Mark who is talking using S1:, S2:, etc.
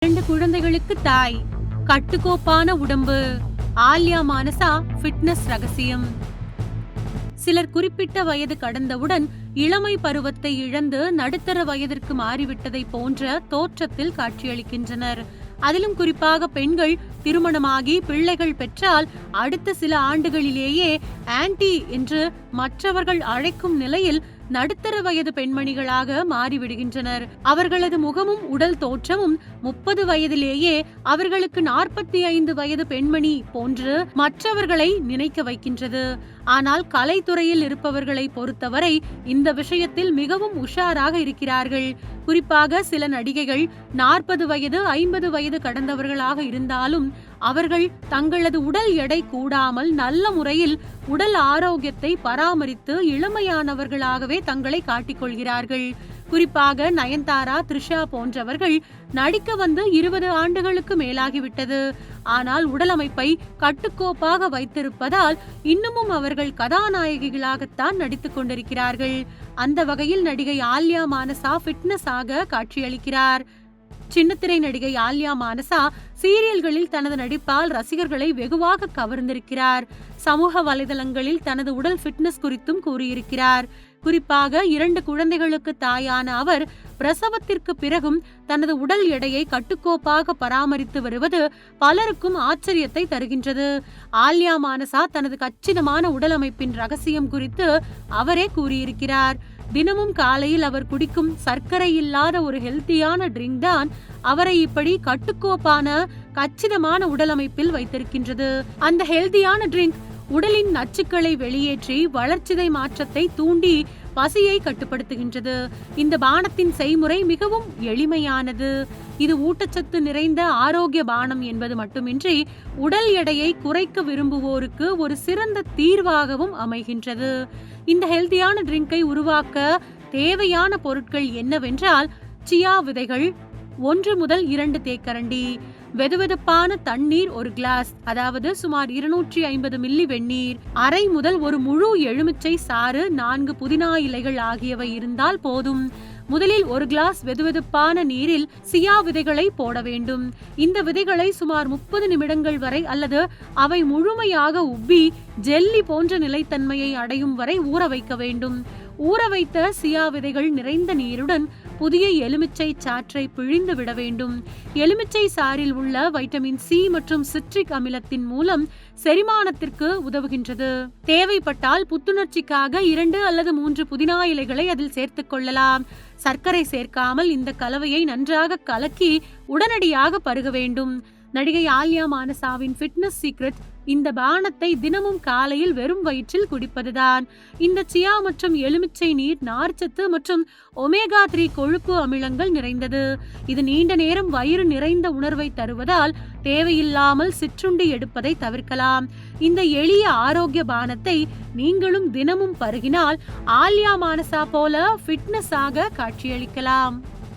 S1: 2 குழந்தைகளுக்கு தாய், கட்டுக்கோப்பான உடம்பு. ஆல்யா மானசா ஃபிட்னஸ் ரகசியம். சிலர் குறிப்பிட்ட வயது கடந்தவுடன் இளமை பருவத்தை இழந்து நடுத்தர வயதிற்கு மாறிவிட்டதை போன்ற தோற்றத்தில் காட்சியளிக்கின்றனர். அதிலும் குறிப்பாக பெண்கள் திருமணமாகி பிள்ளைகள் பெற்றால் அடுத்த சில ஆண்டுகளிலேயே ஆன்டி என்று மற்றவர்கள் அழைக்கும் நிலையில் நடுத்தர வயது பெண்மணிகளாக மாறிவிடுகின்றனர். அவர்களது முகமும் உடல் தோற்றமும் 30 வயதிலேயே அவர்களுக்கு 45 வயது பெண்மணி போன்று மற்றவர்களை நினைக்க வைக்கின்றது. ஆனால் கலைத்துறையில் இருப்பவர்களை பொறுத்தவரை இந்த விஷயத்தில் மிகவும் உஷாராக இருக்கிறார்கள். குறிப்பாக சில நடிகைகள் 40 வயது 50 வயது கடந்தவர்களாக இருந்தாலும் அவர்கள் தங்களது உடல் எடை கூடாமல் நல்ல முறையில் உடல் ஆரோக்கியத்தை பராமரித்து இளமையானவர்களாகவே தங்களை காட்டிக்கொள்கிறார்கள். குறிப்பாக நயன்தாரா, த்ரிஷா போன்றவர்கள் நடிக்க வந்து 20 ஆண்டுகளுக்கு மேலாகிவிட்டது. ஆனால் உடல் அமைப்பை கட்டுக்கோப்பாக வைத்திருப்பதால் இன்னமும் அவர்கள் கதாநாயகிகளாகத்தான் நடித்துக் கொண்டிருக்கிறார்கள். அந்த வகையில் நடிகை ஆல்யா மானசா ஃபிட்னஸ் ஆக காட்சியளிக்கிறார். சின்னத்திரை நடிகை ஆல்யா மானசா சீரியல்களில் தனது நடிப்பால் ரசிகர்களை வெகுவாக கவர்ந்திருக்கிறார். சமூக வலைதளங்களில் தனது உடல் ஃபிட்னஸ் குறித்தும் கூறியிருக்கிறார். குறிப்பாக 2 குழந்தைகளுக்கு தாயான அவர் பிரசவத்திற்கு பிறகும் தனது உடல் எடையை கட்டுக்கோப்பாக பராமரித்து வருவது பலருக்கும் ஆச்சரியத்தை தருகின்றது. ஆல்யா மானசா தனது கச்சிதமான உடல் அமைப்பின் ரகசியம் குறித்து அவரே கூறியிருக்கிறார். தினமும் காலையில் அவர் குடிக்கும் சர்க்கரை இல்லாத ஒரு ஹெல்த்தியான ட்ரிங்க் தான் அவரை இப்படி கட்டுக்கோப்பான கச்சிதமான உடல் அமைப்பில் வைத்திருக்கின்றது. அந்த ஹெல்த்தியான ட்ரிங்க் உடலின் நச்சுக்களை வெளியேற்றி வளர்ச்சிதை மாற்றத்தை தூண்டி பசியை கட்டுப்படுத்துகின்றது. இந்த பானத்தின் செய்முறை மிகவும் எளிமையானது. இது ஊட்டச்சத்து நிறைந்த ஆரோக்கிய பானம் என்பது மட்டுமின்றி உடல் எடையை குறைக்க விரும்புவோருக்கு ஒரு சிறந்த தீர்வாகவும் அமைகின்றது. இந்த ஹெல்தியான ட்ரிங்கை உருவாக்க தேவையான பொருட்கள் என்னவென்றால் சியா விதைகள் 1 முதல் 2 தேக்கரண்டி, வெதுவெதுப்பான தண்ணீர் 1 கிளாஸ், அதாவது சுமார் 250 மில்லி வெந்நீர், அரை முதல் ஒரு முழு எலுமிச்சை சாறு, 4 புதினா இலைகள் ஆகியவை இருந்தால் போதும். முதலில் 1 கிளாஸ் வெதுவெதுப்பான நீரில் சியா விதைகளை போட வேண்டும். இந்த விதைகளை சுமார் 30 நிமிடங்கள் வரை அல்லது அவை முழுமையாக உப்பி ஜெல்லி போன்ற நிலைத்தன்மையை அடையும் வரை ஊற வைக்க வேண்டும். ஊற வைத்த சியா விதைகள் நிறைந்த நீருடன் புதிய எலுமிச்சை சாற்றை பிழிந்து விட வேண்டும். எலுமிச்சை சாறில் உள்ள வைட்டமின் சி மற்றும் சிட்ரிக் அமிலத்தின் மூலம் செரிமானத்திற்கு உதவுகின்றது. தேவைப்பட்டால் புத்துணர்ச்சிக்காக 2 அல்லது 3 புதினா இலைகளை அதில் சேர்த்துக் கொள்ளலாம். சர்க்கரை சேர்க்காமல் இந்த கலவையை நன்றாக கலக்கி உடனடியாக பருக வேண்டும். நடிகை ஆல்யா மானசாவின் ஃபிட்னஸ் சீக்ரெட் இந்த பானத்தை தினமும் காலையில் வெறும் வயிற்றில் குடிப்பதுதான். இந்த சியா மற்றும் எலுமிச்சை நீர் நார்ச்சத்து மற்றும் ஒமேகா 3 கொழுப்பு அமிலங்கள் நிறைந்தது. இது நீண்ட நேரம் வயிறு நிறைந்த உணர்வை தருவதால் தேவையில்லாமல் சிற்றுண்டி எடுப்பதை தவிர்க்கலாம். இந்த எளிய ஆரோக்கிய பானத்தை நீங்களும் தினமும் பருகினால் ஆல்யா மானசா போல ஃபிட்னஸ் ஆக காட்சியளிக்கலாம்.